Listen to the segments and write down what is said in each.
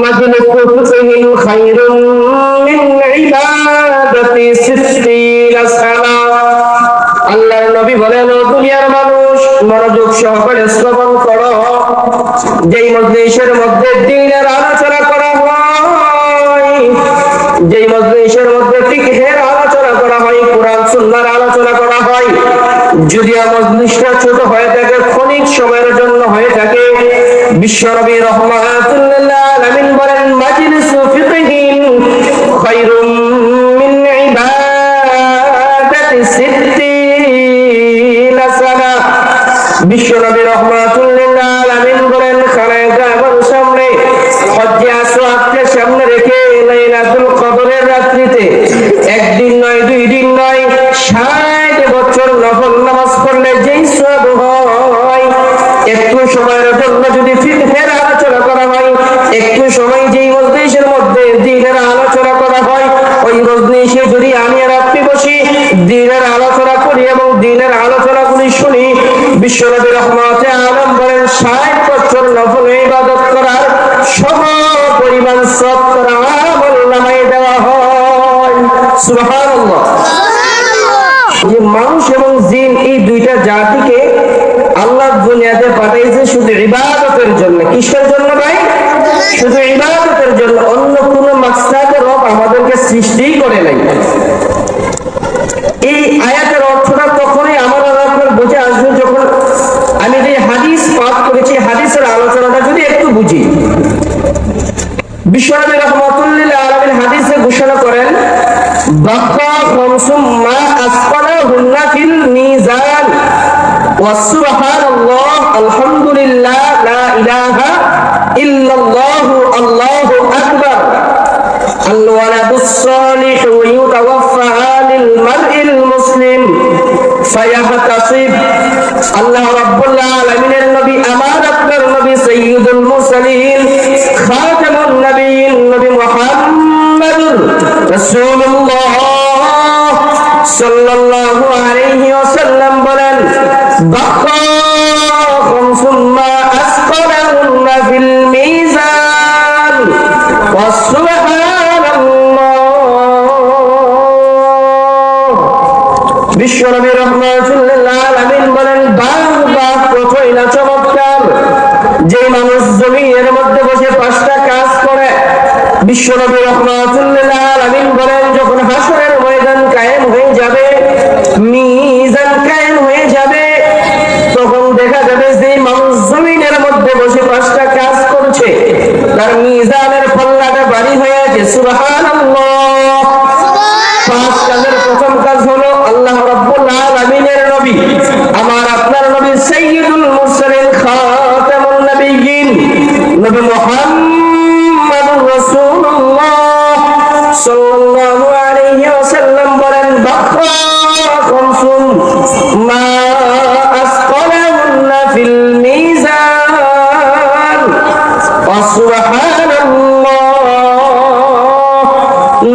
মাজলিসু ফিকহিন খায়রুম মিন ইবাদাতি 60 সানা। আল্লাহর নবী বলেন, ও দুনিয়ার মানুষ, মনোযোগ সহকারে শ্রবণ করো। যেই মজলিসের মধ্যে দ্বীনের আলোচনা করা হয়, যেই মজলিসের মধ্যে ফিকহের আলোচনা করা হয়, কোরআন সুন্নাহর আলোচনা করা হয়, যদি মজলিসটা ছোট হয়ে থাকে, ক্ষণিক সময়ের জন্য হয়ে থাকে, বিশ্বনবী রাহমাতুল লিল আলামিন বলেন, মাজলিসু ফিকহিন খায়রুম মিন ইবাদাতি 60 সানা। বিশ্বনবী রাহমাতুল লিল আলামিন বলেন, খানায়ে কাবার সামনে হজ্জে আসওয়াদকে সামনে রেখে লাইলাতুল কদরের রাত্রিতে একদিন নয়, 2 দিন নয়, 60 বছর নফল নামাজ পড়লে যেই সওয়াব হয়, একটু সময়ের জন্য যদি ফিকহের আলোচনা করা হয়, একটু সময় যেই মজলিসের মধ্যে দ্বীনের আলোচনা করা হয়, ওই মজলিসে যদি আমি আর আপনি বসি, দ্বীনের আলোচনা করি এবং দ্বীনের আলোচনাগুলি শুনি, বিশ্বনবী রাহমাতে আলম বলেন, 60 বছর নফল ইবাদত করার সম পরিমাণ সওয়াব করা আমলনামায় দেওয়া হয়। সুবহানাল্লাহ। যে মানুষ এবং জিন, এই দুইটা জাতিকে আল্লাহ দুনিয়াতে পাঠাইছে শুধু ইবাদতের জন্য। কিসের জন্য ভাই? শুধু ইবাদতের জন্য। অন্য কোন মাকসাদে রব আমাদেরকে সৃষ্টিই করে নাই। এই আয়াতের অর্থটা তখনই আমার আপনার বুঝে আসবে যখন আমি যে হাদিস পাঠ করেছি, হাদিসের আলোচনাটা যদি একটু বুঝি। বিশ্বনবী রাহমাতুল লিল আলামিন হাদিসে ঘোষণা করেন, বাক্কা খামসুম মা আসফালাহুন্না ফিল মিজান ওয়া সুবহানাল্লাহ আলহামদুলিল্লাহ লা ইলাহা ইল্লাল্লাহু আল্লাহু আকবার। আল ওয়ালাদুস সালিহু ইউতাওয়াফফা লিল মারইল মুসলিম ফায়াহতাসিব। আল্লাহ রাব্বুল আলামিনের নবী, আমার আপনার নবী, সাইয়্যিদুল মুরসালিন, খাতামুন নবিয়্যিন, নবী মুহাম্মদুর রাসূলুল্লাহ সাল্লাল্লাহু আলাইহি ওয়াসাল্লাম বলেন, বাক্কা খামসুম মা আসফালাহুন্না ফিল মিজান ওয়া সুবহানাল্লাহ। বিশ্বনবী রাহমাতুল লিল আলামিন বলেন, বাহ কতই না চমৎকার। যে মানুষ জমিনের মধ্যে বসে 5টা কাজ করে, বিশ্বনবী রাহমাতুল লিল আলামিন বলেন, যখন হাসরের ময়দান কায়েম হয়ে যাবে, মিজান কায়েম হয়ে যাবে, তখন দেখা যাবে যে মানুষ জমিনের মধ্যে বসে 5টা কাজ করছে, তার মিজানের পাল্লাটা ভারী হয়ে আছে। সুবহানাল্লাহ। 5 কাজের প্রথম কাজ হলো, আল্লাহ রাব্বুল আলামিনের নবী, আমার আপনার নবী, সাইয়্যিদুল মুরসালিন, খাতামুন নবিয়্যিন, নবী মুহাম্মদুর রাসূলুল্লাহ সাল্লাল্লাহু আলাইহি ওয়াসাল্লাম বলেন, বাক্কা খামসুম মা আসফালাহুন্না ফিল মিজান ওয়া সুবহানাল্লাহ।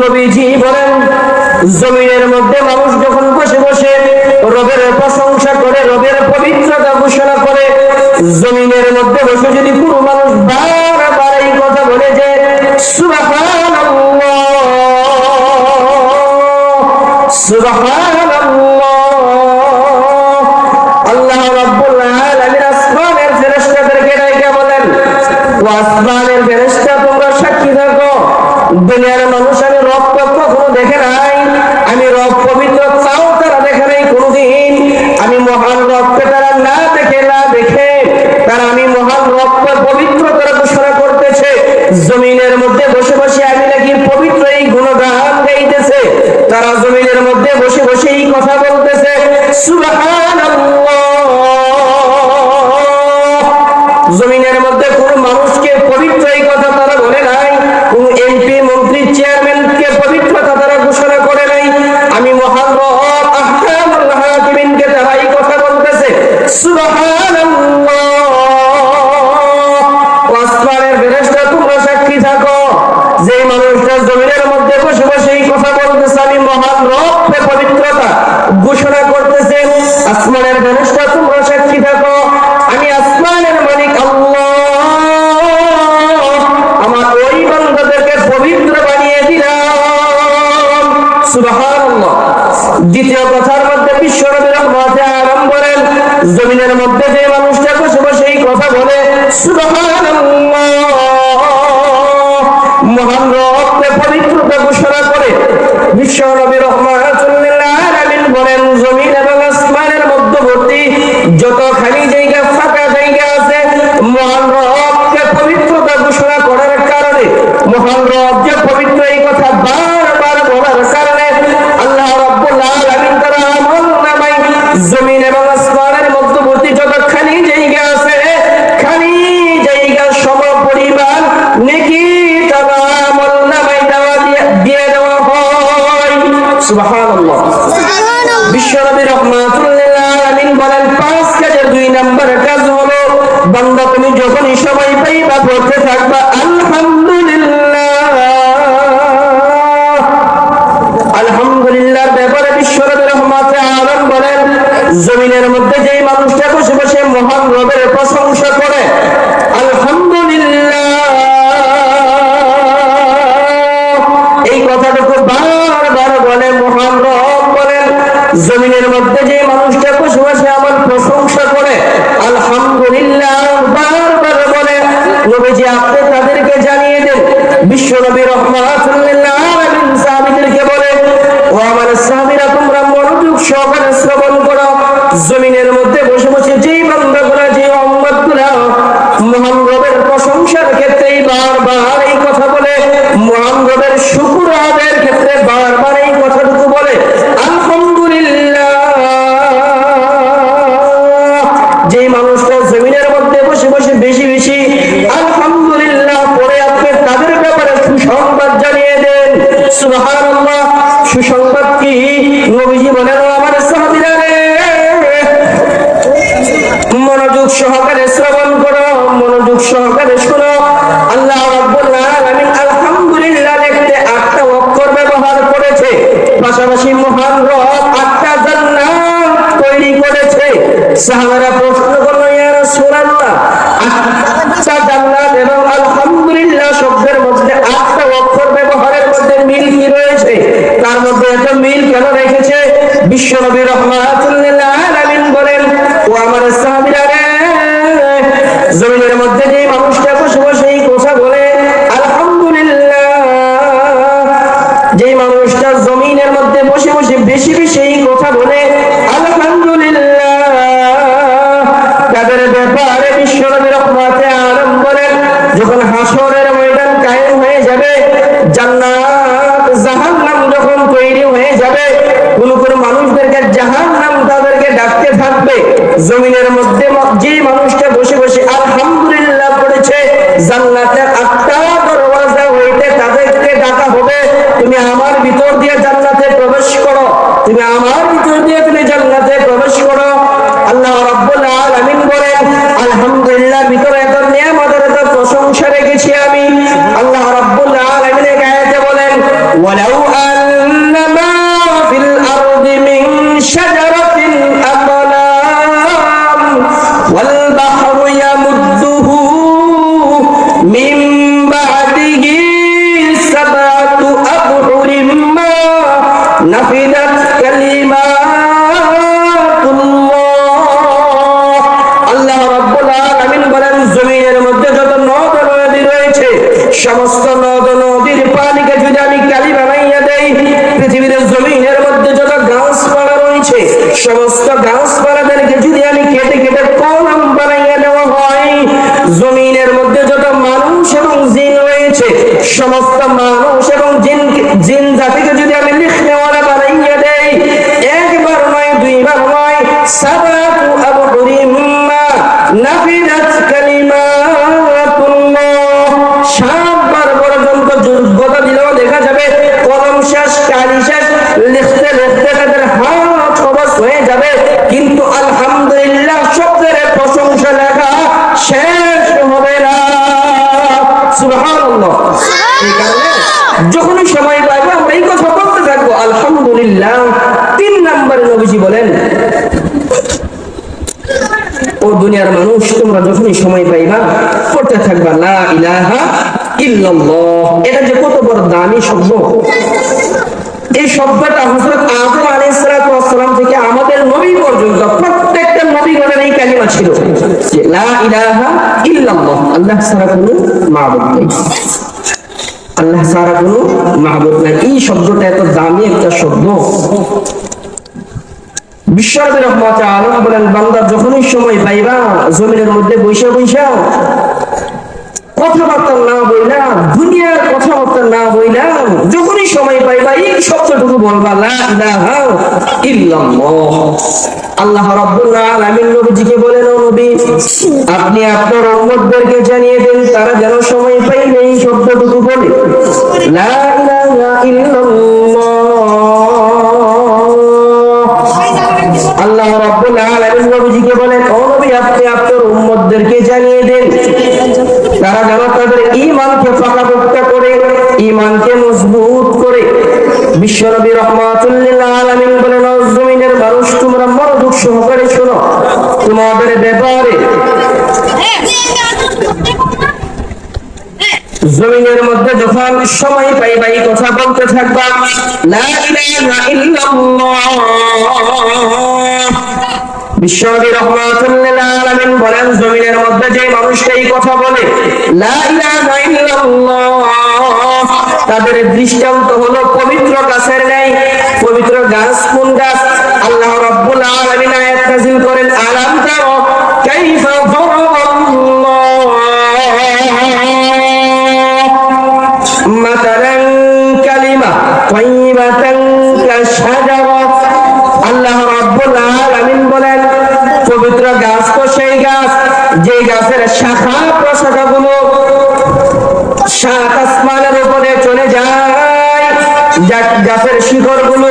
নবীজি বলেন, জমিনের মধ্যে মানুষ যখন বসে বসে রবের প্রশংসা করে, রবের পবিত্রতা ঘোষণা করে, জমিনের মধ্যে বসে যদি কোনো মানুষ বারবার এই কথা বলে যে সুবহানাল্লাহ সুবহানাল্লাহ, আল্লাহ রাব্বুল আলামিন আসমানের ফেরেশতাদেরকে ডাইকা বলেন, ও আসমানের ফেরেশতা, তোমরা সাক্ষী থাকো, দুনিয়ার মানুষ আমি রব কখনো দেখে নাই, আমি রব পবিত্র তাও তারা দেখে নাই কোনদিন, আমি মহান রবকে তারা না দেখে তারা আমি মহান রবকে পবিত্র তারা ঘোষণা করতেছে, জমিনের মধ্যে বসে বসে আমি নাকি পবিত্র এই গুণগান গাইতেছে, তারা জমিনের মধ্যে বসে বসে এই কথা বলতেছে সুবহানাল্লাহ। জমিনের মধ্যে কোন মানুষকে পবিত্র এই কথা তারা বলে নাই, কোন এমপি, মন্ত্রী, চেয়ারম্যানকে পবিত্রতা তারা ঘোষণা করে নাই, আমি মহান রব আহকামুল হাকিমিনকে তারা এই কথা বলতেছে সুবহানাল্লাহ। আসমানের ফেরেশতা, তোমরা সাক্ষী থাকো, যে মানুষটা জমিনের মধ্যে বসে বসে এই কথা বলতেছে আমি মহান রবকে পবিত্রতা ঘোষণা করতেছে, আসমানের ফেরেশতা তোমরা সাক্ষী থাকো, আমি আসমানের মালিক আল্লাহ সুবহানাল্লাহ। বিশ্বনবী রাহমাতুল লিল আলামিন বলেন 5 কাজের 2 নম্বর কাজ হলো বান্দা তুমি যখনই সময় পাইবা পড়তে থাকবা আলহামদুলিল্লাহ। আলহামদুলিল্লাহর ব্যাপারে বিশ্বনবী রাহমাতুল আলামিন বলেন জমিনের মধ্যে যেই মানুষটা বসে বসে মহান রবের প্রশংসা করে আলহামদুলিল্লাহ এই কথাটুকু বারবার বলে মহান রব বলেন জমিনের মধ্যে যে মানুষটা বসে বসে আমার প্রশংসা করে আলহামদুলিল্লাহ বারবার বলে নবীজি আপনি তাদেরকে জানিয়ে দেন বিশ্বনবী রাহমাতুল লিল আলামিন সাহাবীদেরকে বলে ও আমার সাহাবীরা তোমরা মনোযোগ সহকারে শ্রবণ করো জমিনের মধ্যে বসে বসে যেই বান্দাগুলো যে উম্মতগুলো মহান রবের প্রশংসার ক্ষেত্রে বারবার এই কথা বলে মহান রবের শুকর আদায়ের ক্ষেত্রে বারবার এই কথাটুকু বলে আলহামদুলিল্লাহ যে মানুষটা জমিনের মধ্যে বসে বসে বেশি বেশি আলহামদুলিল্লাহ পড়ে আপনি তাদের ব্যাপারে সুসংবাদ জানিয়ে দেন সুবহানাল্লাহ। সুসংবাদ কি নবীজি বলেন আমার সাহাবীরা মনোযোগ সহকারে শ্রবণ করো মনোযোগ সহকারে শোনো আল্লাহ রাব্বুল আলামিন আলহামদুলিল্লাহ লিখতে 8টা অক্ষর ব্যবহার করেছে পাশাপাশি মহান রব 8টা জান্নাত তৈরি করেছে। সাহাবারা প্রশ্ন করলো ইয়া রাসূলুল্লাহ 8টা জান্নাত এবং আলহামদুলিল্লাহ শব্দের মধ্যে 8টা অক্ষর ব্যবহারের মধ্যে মিল কি রয়েছে তার মধ্যে এত মিল কেন রেখেছে বিশ্বনবী রাহমাতুল লিল আলামিন বলেন ও আমার সাহাবীরা জমিনের মধ্যে যে মানুষটা বসে বসে এই কথা বলে আলহামদুলিল্লাহ যে মানুষটা জমিনের মধ্যে বসে বসে বেশি বেশি এই কথা বলে আলহামদুলিল্লাহ তাদের ব্যাপারে বিশ্বনবী রাহমাতুল আলামিন বলেন যখন হাসরের ময়দান কায়েম হয়ে যাবে জান্নাত জাহান্নাম যখন তৈরি হয়ে যাবে কোন কোন মানুষদেরকে জাহান্নাম তাদেরকে ডাকতে থাকবে জমিনের মধ্যে যে মানুষটা বসে বসে আলহামদুলিল্লাহ পড়েছে জান্নাতের 8টা দরওয়াজা হইতে তাদেরকে ডাকা হবে তুমি আমার ভিতর দিয়ে জান্নাতে প্রবেশ করো তুমি আমার ভিতর দিয়ে তুমি জান্নাতে প্রবেশ করো। আল্লাহ রাব্বুল আলামিন বলেন আলহামদুলিল্লাহ ভিতরে এত নিয়ামতের এত প্রশংসা রেখেছি আমি আল্লাহ রাব্বুল আলামিন এই আয়াতে বলেন ওয়ালাউ আন্নামা ফিল আরদি মিন শাজারাতিন আকলাম ওয়াল বাহরু ইয়ামুদ্দুহু মিন বা'দিহি সাবআতু আবহুরিম মা নাফিদাত কালিমাতুল্লাহ। আল্লাহ রাব্বুল আলামিন বলেন জমিনের মধ্যে যত নদ নদী রয়েছে সমস্ত নদ নদীর পানিকে যদি আমি কালি বানাইয়া দেই পৃথিবীর জমিনের মধ্যে যত গাছপালা রয়েছে সমস্ত গাছপালাদেরকে যদি আমি কেটে কেটে কলম বানাইয়া দেওয়া হয় জমিনের মধ্যে যত মানুষ এবং জিন রয়েছে সমস্ত মানুষ এবং জিন জাতিকে যদি আমি লিখনেওয়ালা বানাইয়া দেই একবার নয় দুইবার নয় সাবাতু আবহুরিম মা নাফিদাত কালিমাতুল্লাহ 7 বার পর্যন্ত যোগ্যতা দিলেও দেখা যাবে কলম শেষ কালি শেষ লিখতে লিখতে তাদের হাত অবশ হয়ে যাবে কিন্তু আলহামদুলিল্লাহ শব্দের প্রশংসা লেখা শেষ হবে না সুবহানাল্লাহ। এই কারণে যখনই সময় পাইবো আমরা এই কথা বলতে থাকবো আলহামদুলিল্লাহ। 3 নম্বরে নবীজি বলেন ও দুনিয়ার মানুষ তোমরা যখনই সময় পাইবা পড়তে থাকবা লা ইলাহা ইল্লাল্লাহ। এটা যে কত বড় দামি শব্দ এই শব্দটা হযরত আদম আলাইহিস সালাতু ওয়াস সালাম থেকে আমাদের নবী পর্যন্ত প্রত্যেকটা নবীগণের এই কালিমা ছিল যে লা ইলাহা ইল্লাল্লাহ আল্লাহ ছাড়া কোনো মাবুদ নেই আল্লাহ ছাড়া কোনো মাবুদ নেই। এই শব্দটা এত দামি একটা শব্দ বিশ্বনবী রাহমাতুল আলামিন বলেন বান্দা যখনই সময় পাইবা জমিনের মধ্যে বৈশা বৈশা কথাবার্তা না বইলা দুনিয়ার কথাবার্তা না বইলা যখনই সময় পাইবা এই শব্দটুকু বলবা লা ইলাহা ইল্লাল্লাহ। আল্লাহ রাব্বুল আলামিন নবীজিকে বলেন ও নবী আপনি আপনার উম্মতদেরকে জানিয়ে দেন তারা যেন সময় পাইলে এই শব্দটুকু বলে লা ইলাহা ইল্লাল্লাহ পাকাপোক্ত করে, ঈমানকে মজবুত করে। বিশ্বনবী রাহমাতুল লিল আলামিন বলেন, ও জমিনের মানুষ, তোমরা মনোযোগ সহকারে শোনো, তোমাদের ব্যাপারে জমিনের মধ্যে যখন সময় পাইবা এই কথা বলতে থাকবা, লা ইলাহা ইল্লাল্লাহ। বিশ্বনবী রাহমাতুল লিল আলামিন বলেন, জমিনের মধ্যে যে মানুষটা এই কথা বলে লা ইলাহা ইল্লাল্লাহ, তাদের দৃষ্টান্ত হলো পবিত্র গাছের ন্যায়। পবিত্র গাছ কোন গাছ? আল্লাহ রাব্বুল আলামিন আয়াত নাযিল করেন, আলাম তারা কাইফা দারাবাল্লাহু মাতালান কালিমা তাইয়িবাতান কাশাজারা। আল্লাহ রাব্বুল আলামিন বলেন, পবিত্র গাছ তো সেই গাছ যে গাছের শাখা প্রশাখাগুলো সাত আসমানের উপরে চলে যায়, গাছের শিকড়গুলো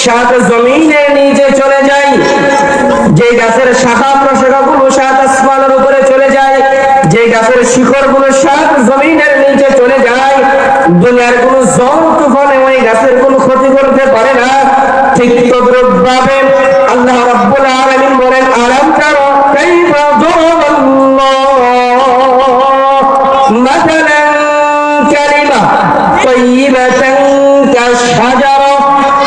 সাত জমিনের নিচে চলে যায়। যে গাছের শাখা প্রশাখাগুলো সাত আসমানের উপরে চলে যায়, যে গাছের শিকড়গুলো সাত জমিনের নিচে চলে যায়, দুনিয়ার কোন ঝড় তুফানে ওই গাছের কোন ক্ষতি করতে পারে না। ঠিক তদ্রূপভাবে আল্লাহ রাব্বুল আলামিন বলেন, আলাম তারা কাইফা দারাবাল্লাহু মাতালান কালিমা তাইয়িবাতান কাশাজারা।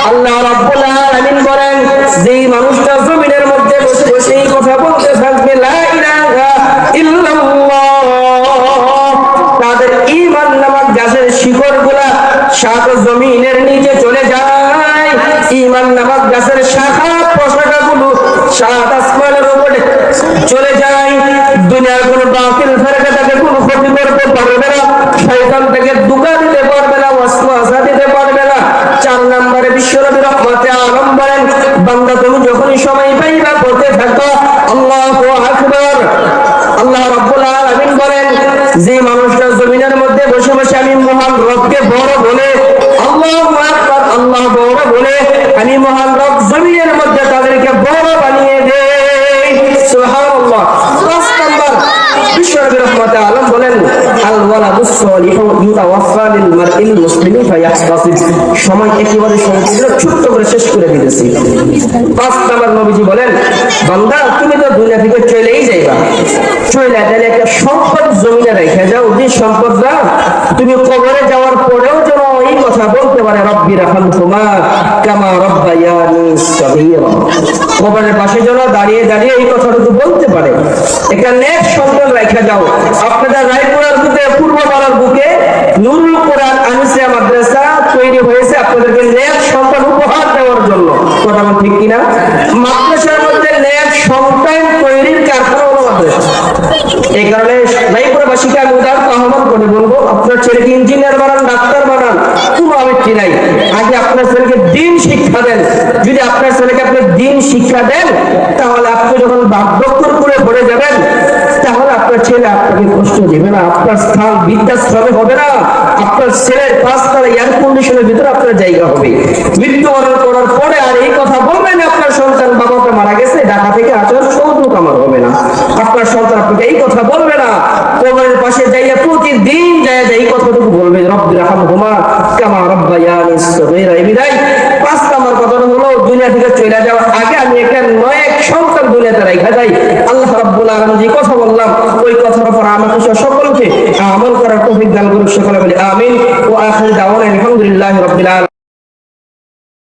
আল্লাহ রাব্বুল আলামিন বলেন, যেই মানুষটা জমিনের মধ্যে বসে বসে এই কথা বলতে থাকবে লা ইলাহা ইল্লাল্লাহ, তাদের ঈমান নামক গাছের শিকড়গুলা সাত জমিনের নিচে চলে যায়। ঈমান নামক গাছের শাখা প্রশাখাগুলো সাত আসমানের উপরে চলে যায়। দুনিয়ার কোন বাতিল ফেরেশতা তাকে কোনো ক্ষতি করতে পারবে না, শয়তান তাকে দুঃখ দিতে পারবে না, ওয়াসওয়াসা দিতে পারবে না। 4 নম্বরে বিশ্বনবী রাহমাতে আলম বলেন, বান্দা তুমি যখনই সময় পাইবা পড়তে থাকো আল্লাহু আকবার। আল্লাহ রাব্বুল আলামিন বলেন, যে মানুষটা জমিনের মধ্যে বসে বসে আমি মহান রবকে বড় বলে আল্লাহু আকবার, আল্লাহ বড় বলে, আমি মহান রব জমিনের মধ্যে তাদেরকে বড় বানিয়ে দেই। সুবহানাল্লাহ। 5 নম্বর বিশ্বনবী রাহমাতে আলম বলেন, আল ওয়ালাদুস সালিহু ইউতাওয়াফা লিল মারইল মুসলিমি ফায়াহতাসিব। সময় একেবারে সংক্ষিপ্ত ছোট্ট করে শেষ করে দিতেছি। 5 নম্বর নবীজি বলেন, বান্দা তুমি তো দুনিয়া থেকে চলেই যাইবা, চলে গেলে একটা সম্পদ জমিনে রেখে যাও, যে সম্পদটা তুমি কবরে যাওয়ার পরেও যেন এই কথা বলতে পারে, রব্বি রাহমহুমা কামা রাব্বায়ানি সগীরা। কবরের পাশে যেন দাঁড়িয়ে দাঁড়িয়ে এই কথাটুকু বলতে পারে। একটা নেক সন্তান রেখে যাও। আপনাদের রায়পুরার বুকে, পূর্বপাড়ার বুকে নুরুল কোরআন আনিসিয়া মাদ্রাসা তৈরি হয়েছে আপনাদেরকে নেক সন্তান উপহার দেওয়ার জন্য। কথা বল ঠিক কিনা? মাদ্রাসার মধ্যে নেক সন্তান তৈরির কারখানা হলো মাদ্রাসা। এই কারণে রায়পুরবাসীকে আমি উদাহরণ আহ্বান করে বলবো, আপনার ছেলেকে ইঞ্জিনিয়ার বানান, ডাক্তার বানান, কোনো আপত্তি নাই। আগে আপনার ছেলেকে দিন শিক্ষা দেন। যদি আপনার ছেলেকে আপনি দিন শিক্ষা দেন, তাহলে আপনি যখন বার্ধক্যের করে পড়ে যাবেন, তাহলে আপনার ছেলে আপনাকে কষ্ট দেবে না, আপনার স্থান বৃদ্ধাশ্রমে হবে না, আপনার ছেলের 5 তলা এয়ার কন্ডিশনের ভিতরে আপনার জায়গা হবে। মৃত্যুবরণ করার পরে আর এই কথা বলবেন আপনার সন্তান বাবাকে মারা গেছে, ঢাকা থেকে আসার সৌযোগ আমার হবে না। আপনার সন্তান আপনাকে এই কথা বলবে না, কবরের পাশে যাইয়া প্রতিদিন যায় এই কথাটুকু বলবে, রব্বি রাহমহুমা কামা রাব্বায়ানি সগীরা। এই বিদায় 5 নম্বর কথাটা হলো, দুনিয়া থেকে চলে যাওয়ার আগে আমি একটা নেক সন্তান দুনিয়াতে রেখে যাই। আল্লাহ রাব্বুল আলামিন যে কথা বললাম ওই কথার উপর আমাকে সকলকে আমল করার তৌফিক দান করুন। সকলে বলি আমিন। ওয়া আখির দাওয়ানা আলহামদুলিল্লাহি রাব্বিল আলামিন।